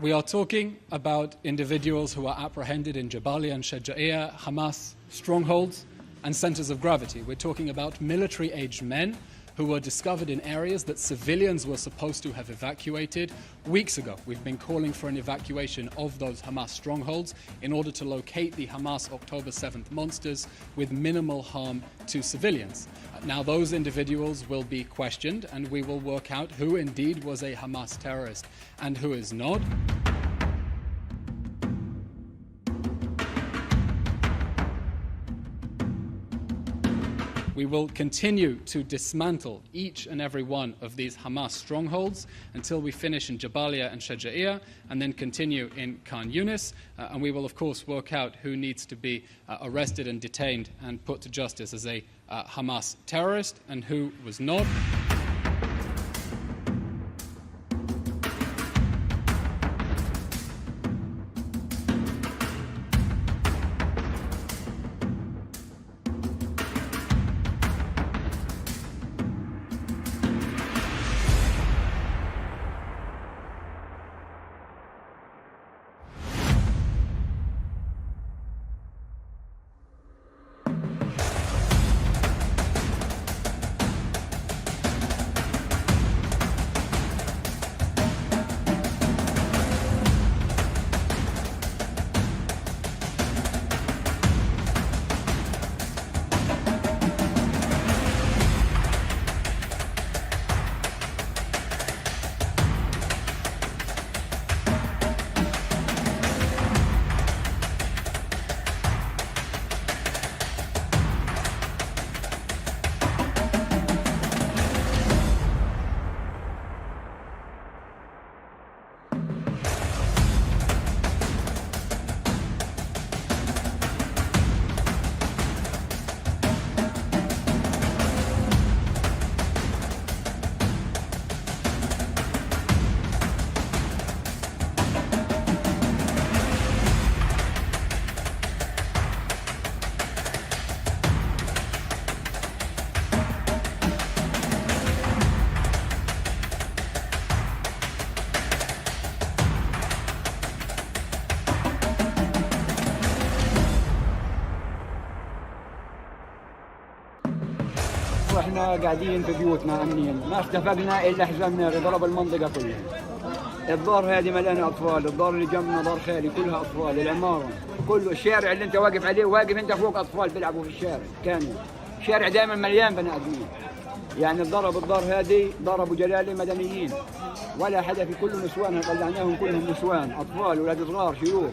We are talking about individuals who are apprehended in Jabalia and Shaja'iyya, Hamas strongholds and centers of gravity. We're talking about military-aged men who were discovered in areas that civilians were supposed to have evacuated weeks ago. We've been calling for an evacuation of those Hamas strongholds in order to locate the Hamas October 7th monsters with minimal harm to civilians. Now those individuals will be questioned and we will work out who indeed was a Hamas terrorist and who is not. We will continue to dismantle each and every one of these Hamas strongholds until we finish in Jabalia and Shaja'iyya and then continue in Khan Yunis. And we will, of course, work out who needs to be arrested and detained and put to justice as a Hamas terrorist and who was not. احنا قاعدين في بيوتنا امنين، ما استفدنا الا حزام ناري ضرب المنطقه كلها. الدار هذه مليانه اطفال، الدار اللي جنبنا دار خالي كلها اطفال، العماره كله الشارع اللي انت واقف عليه واقف انت فوق اطفال بيلعبوا في الشارع كانوا. الشارع دائما مليان بني ادمين. يعني ضرب الدار هذه ضربوا جلالي مدنيين ولا حدا في كل نسوان طلعناهم كلهم نسوان، اطفال، اولاد صغار، شيوخ.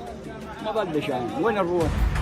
ما ضلش يعني وين نروح؟